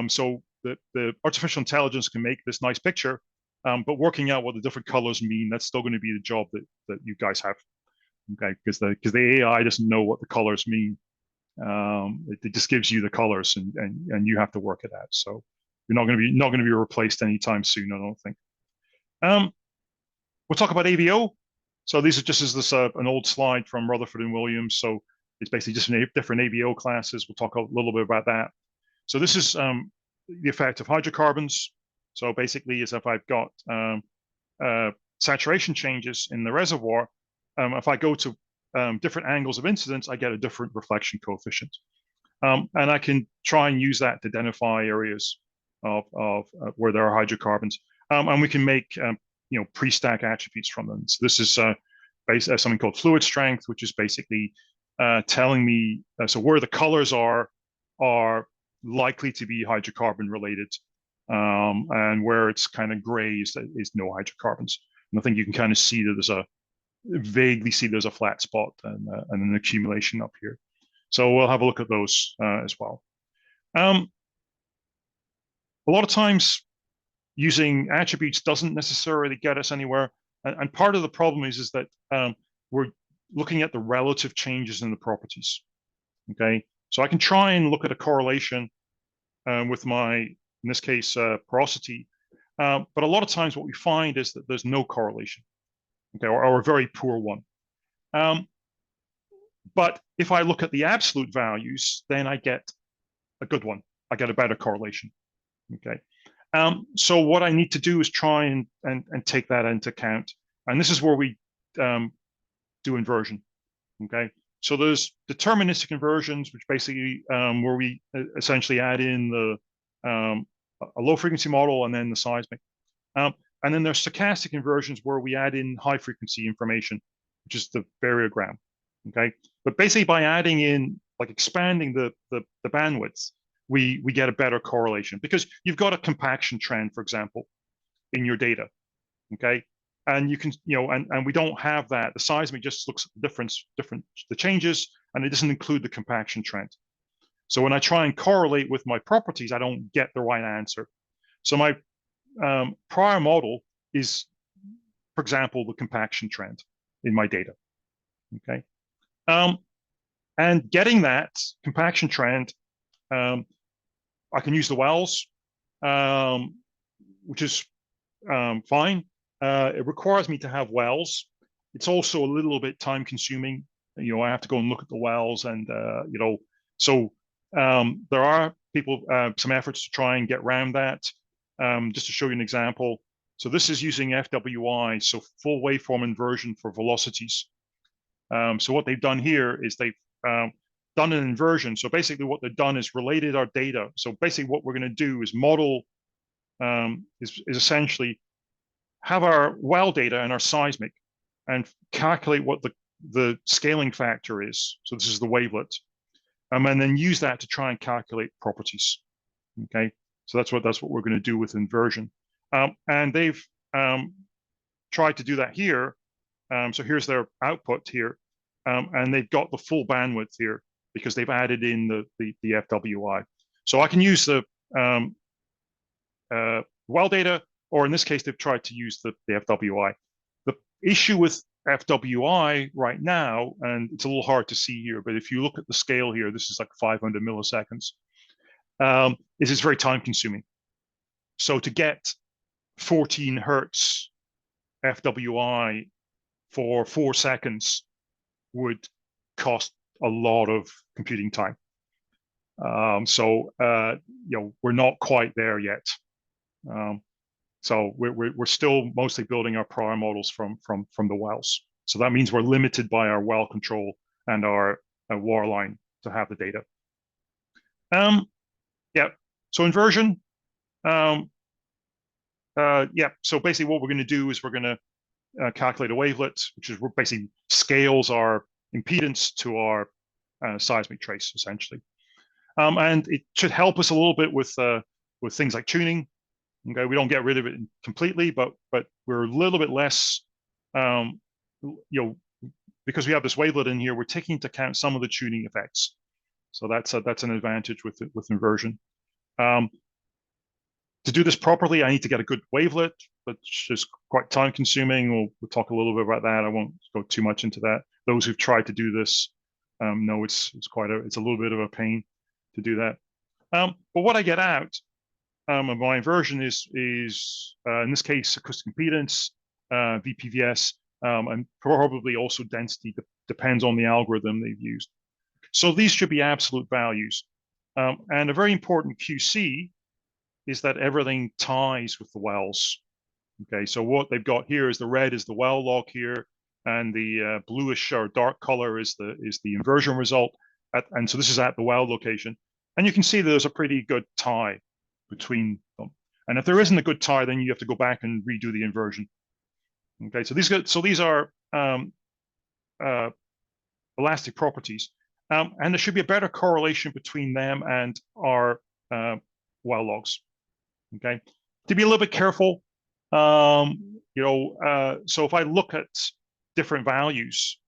So the artificial intelligence can make this nice picture, but working out what the different colors mean, that's still going to be the job that you guys have. Okay, because the AI doesn't know what the colors mean. It just gives you the colors, and you have to work it out. So you're not going to be replaced anytime soon, I don't think. We'll talk about AVO. So these are just as this an old slide from Rutherford and Williams. So it's basically just different AVO classes. We'll talk a little bit about that. So this is the effect of hydrocarbons. So basically, as if I've got saturation changes in the reservoir, if I go to different angles of incidence, I get a different reflection coefficient. And I can try and use that to identify areas of where there are hydrocarbons. And we can make pre-stack attributes from them. So this is something called fluid strength, which is basically telling me so where the colors are likely to be hydrocarbon related, and where it's kind of gray is no hydrocarbons. And I think you can kind of see that there's a flat spot and an accumulation up here. So we'll have a look at those as well. A lot of times using attributes doesn't necessarily get us anywhere. And part of the problem is that we're looking at the relative changes in the properties. Okay, so I can try and look at a correlation with my, in this case, porosity. But a lot of times what we find is that there's no correlation, okay, or a very poor one. But if I look at the absolute values, then I get a good one. I get a better correlation. Okay. So what I need to do is try and take that into account. And this is where we do inversion. Okay. So there's deterministic inversions, which basically where we essentially add in a low frequency model and then the seismic. And then there's stochastic inversions where we add in high frequency information, which is the variogram. Okay. But basically by adding in, like expanding the bandwidths, we get a better correlation because you've got a compaction trend, for example, in your data. Okay. And you can, and we don't have that. The seismic just looks at the changes, and it doesn't include the compaction trend. So when I try and correlate with my properties, I don't get the right answer. So my prior model is, for example, the compaction trend in my data. Okay. And getting that compaction trend, I can use the wells, which is fine. It requires me to have wells. It's also a little bit time consuming. I have to go and look at the wells and, so there are some efforts to try and get around that. Just to show you an example. So this is using FWI, so full waveform inversion for velocities. So what they've done here is they've done an inversion. So basically what they've done is related our data. So basically what we're going to do is model, is essentially have our well data and our seismic and calculate what the scaling factor is. So this is the wavelet. And then use that to try and calculate properties. Okay, so that's what we're going to do with inversion. And they've tried to do that here. So here's their output here. And they've got the full bandwidth here because they've added in the FWI. So I can use the well data, or in this case, they've tried to use the FWI. The issue with FWI right now, and it's a little hard to see here, but if you look at the scale here, this is like 500 milliseconds, is it's very time consuming. So to get 14 hertz FWI for 4 seconds would cost a lot of computing time. So we're not quite there yet. So we're still mostly building our prior models from the wells. So that means we're limited by our well control and our waterline to have the data. Yeah, so inversion. Yeah, so basically what we're going to do is we're going to calculate a wavelet, which is basically scales our impedance to our seismic trace, essentially. And it should help us a little bit with things like tuning. Okay, we don't get rid of it completely, but we're a little bit less, because we have this wavelet in here, we're taking into account some of the tuning effects. So that's an advantage with inversion. To do this properly, I need to get a good wavelet, which is quite time consuming. We'll talk a little bit about that. I won't go too much into that. Those who've tried to do this know it's a little bit of a pain to do that. But what I get out of my inversion is in this case acoustic impedance, VPVS, and probably also density. Depends on the algorithm they've used. So these should be absolute values. And a very important QC is that everything ties with the wells. Okay, so what they've got here is the red is the well log here, and the bluish or dark color is the inversion result. And so this is at the well location. And you can see there's a pretty good tie between them. And if there isn't a good tie, then you have to go back and redo the inversion. Okay, so these are elastic properties. And there should be a better correlation between them and our well logs. Okay, to be a little bit careful, so if I look at different values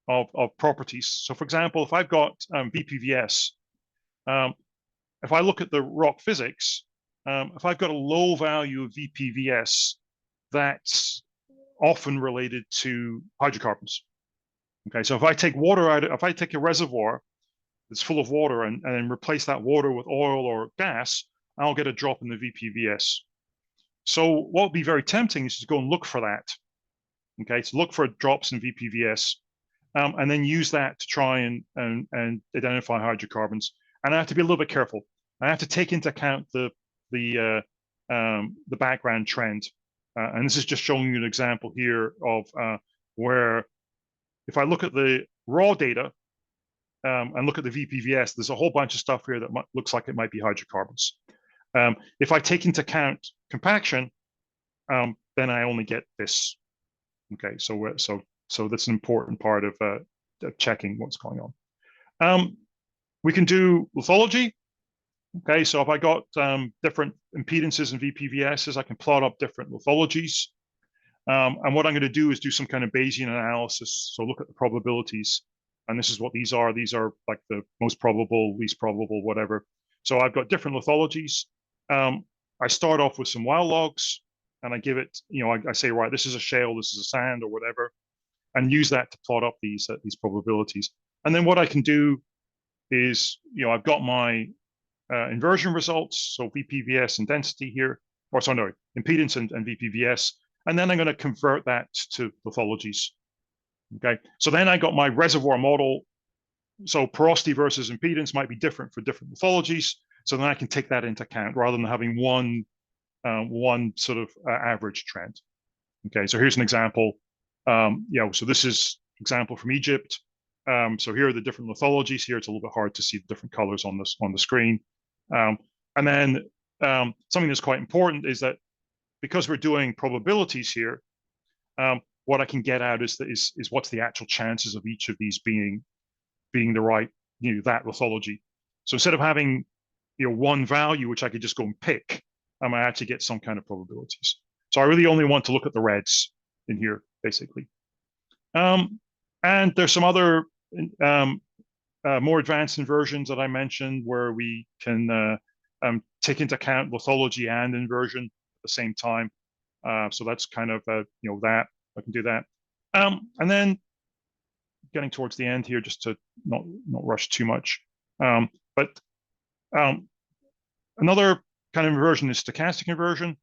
of properties, so for example, if I've got VPVS, if I look at the rock physics, if I've got a low value of VPVS, that's often related to hydrocarbons. Okay, so if I take water out, if I take a reservoir that's full of water and then replace that water with oil or gas, I'll get a drop in the VPVS. So what would be very tempting is to go and look for that. Okay, so look for drops in VPVS, and then use that to try and identify hydrocarbons. And I have to be a little bit careful. I have to take into account the background trend. And this is just showing you an example here of where if I look at the raw data and look at the VPVS, there's a whole bunch of stuff here that looks like it might be hydrocarbons. If I take into account compaction, then I only get this. Okay, so that's an important part of checking what's going on. We can do lithology. Okay, so if I got different impedances and VPVSs, I can plot up different lithologies. And what I'm going to do is do some kind of Bayesian analysis. So look at the probabilities. And this is what these are. These are like the most probable, least probable, whatever. So I've got different lithologies. I start off with some well logs, and I give it, I say, right, this is a shale, this is a sand, or whatever, and use that to plot up these probabilities. And then what I can do is, I've got my inversion results, so VPVS and density here, or sorry, no, impedance and VPVS, and then I'm going to convert that to lithologies. Okay, so then I got my reservoir model. So porosity versus impedance might be different for different lithologies. So then I can take that into account rather than having one sort of average trend. Okay, so here's an example. So this is example from Egypt. So here are the different lithologies. Here it's a little bit hard to see the different colors on the screen. And then something that's quite important is that because we're doing probabilities here, what I can get out is what's the actual chances of each of these being the right, that lithology. So instead of having one value which I could just go and pick, I might actually get some kind of probabilities. So I really only want to look at the reds in here, basically. And there's some other more advanced inversions that I mentioned where we can take into account lithology and inversion at the same time. So that's kind of that I can do that. And then getting towards the end here, just to not rush too much. But another kind of inversion is stochastic inversion.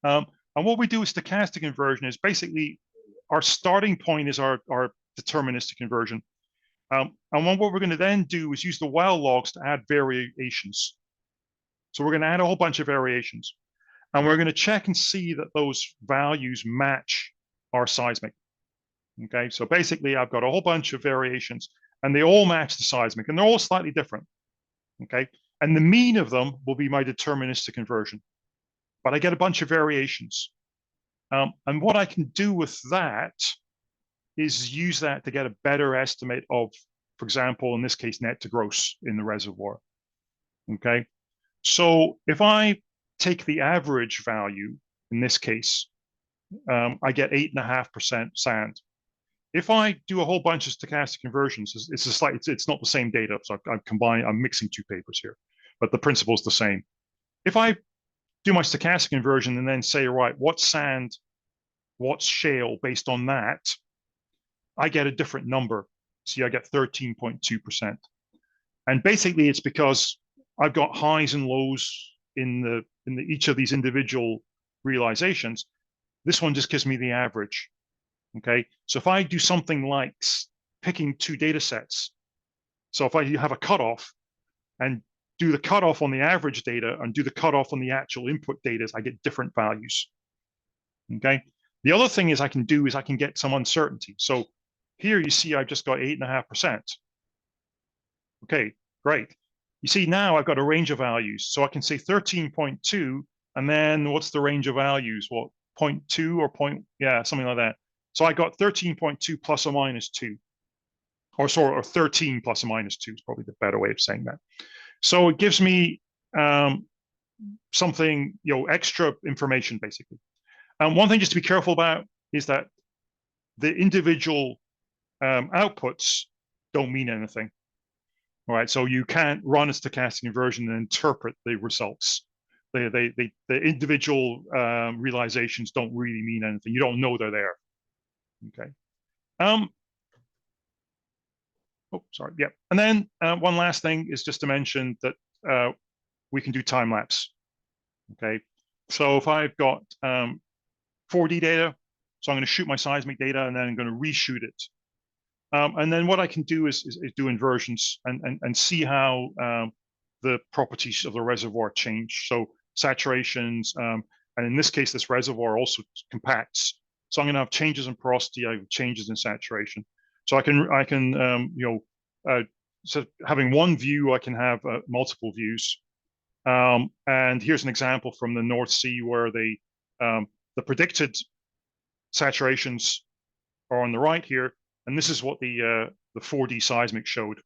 And what we do with stochastic inversion is basically our starting point is our deterministic inversion. And what we're going to then do is use the well logs to add variations. So we're going to add a whole bunch of variations. And we're going to check and see that those values match our seismic. Okay, so basically I've got a whole bunch of variations and they all match the seismic and they're all slightly different. Okay, and the mean of them will be my deterministic inversion, but I get a bunch of variations. And what I can do with that is use that to get a better estimate of, for example, in this case, net to gross in the reservoir. Okay, so if I take the average value in this case, I get 8.5% sand. If I do a whole bunch of stochastic conversions, it's not the same data. So I'm mixing two papers here, but the principle is the same. If I do my stochastic conversion and then say, right, what's sand, what's shale based on that, I get a different number. See, I get 13.2%. And basically it's because I've got highs and lows in each of these individual realizations. This one just gives me the average. Okay, so if I do something like picking two data sets, so if I have a cutoff and do the cutoff on the average data and do the cutoff on the actual input data, I get different values. Okay, the other thing I can get some uncertainty. So here you see I've just got 8.5%. Okay, great. You see now I've got a range of values. So I can say 13.2, and then what's the range of values? What, 0.2 or yeah, something like that. So I got 13.2 plus or minus 2. Or 13 plus or minus 2 is probably the better way of saying that. So it gives me something, extra information, basically. One thing just to be careful about is that the individual outputs don't mean anything. All right, so you can't run a stochastic inversion and interpret the results. The individual realizations don't really mean anything. You don't know they're there. Okay. Oh, sorry. Yeah. And then one last thing is just to mention that we can do time lapse. Okay. So if I've got 4D data, so I'm going to shoot my seismic data and then I'm going to reshoot it. And then what I can do is do inversions and see how the properties of the reservoir change. So saturations, and in this case, this reservoir also compacts. So I'm going to have changes in porosity, I have changes in saturation. So I can so having one view, I can have multiple views. And here's an example from the North Sea where the predicted saturations are on the right here, and this is what the 4D seismic showed.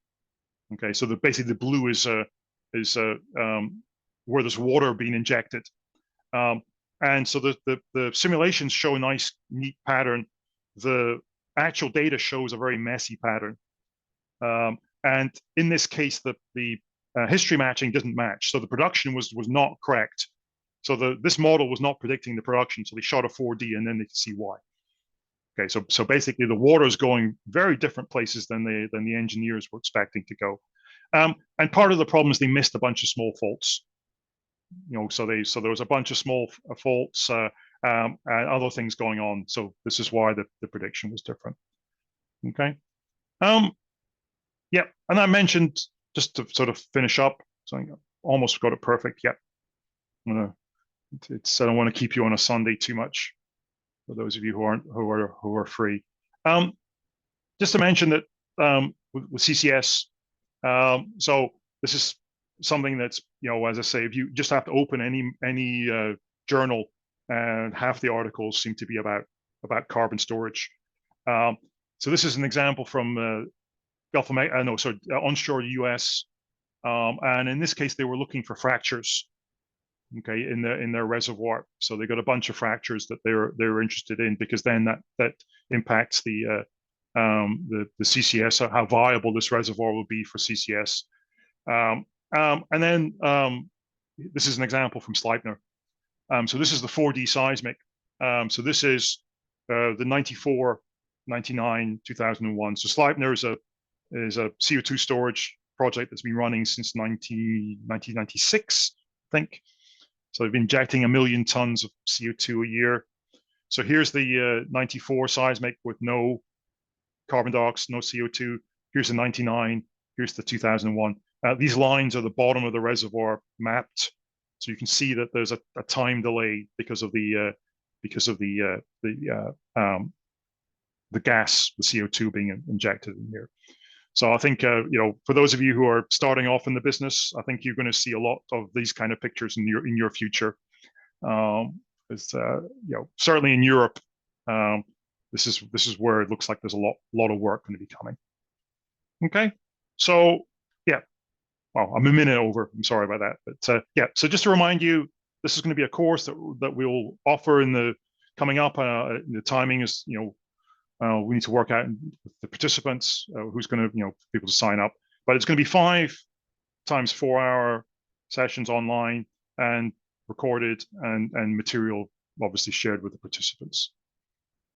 Okay, so basically the blue is where there's water being injected. And so the simulations show a nice, neat pattern. The actual data shows a very messy pattern. And in this case, the history matching doesn't match. So the production was not correct. So this model was not predicting the production. So they shot a 4D and then they could see why. Okay, so basically the water is going very different places than the engineers were expecting to go. And part of the problem is they missed a bunch of small faults. So there was a bunch of small faults and other things going on. So this is why the prediction was different. Okay. Yeah, and I mentioned, just to sort of finish up, so I almost got it perfect. Yeah, I don't want to keep you on a Sunday too much. For those of you who are free, just to mention that with CCS, so this is something that's, as I say, if you just have to open any journal, and half the articles seem to be about carbon storage. So this is an example from Gulf of onshore US, and in this case they were looking for fractures. Okay, in their reservoir, so they got a bunch of fractures that they were interested in, because then that impacts the CCS, how viable this reservoir will be for CCS. And then this is an example from Sleipner. So this is the 4D seismic. So this is the 94, 99, 2001. So Sleipner is a CO2 storage project that's been running since 1996, I think. So they've been injecting 1 million tons of CO2 a year. So here's the 94 seismic with no carbon dioxide, no CO2. Here's the 99. Here's the 2001. These lines are the bottom of the reservoir mapped, so you can see that there's a time delay because of the the gas, the CO2 being injected in here. So I think, for those of you who are starting off in the business, I think you're going to see a lot of these kind of pictures in your future. Certainly in Europe, this is where it looks like there's a lot of work going to be coming. Okay, so yeah, well, I'm a minute over. I'm sorry about that, but so just to remind you, this is going to be a course that we'll offer in the coming up. The timing is, we need to work out with the participants who's going to, people to sign up. But it's going to be 5 times 4-hour sessions online and recorded and material obviously shared with the participants.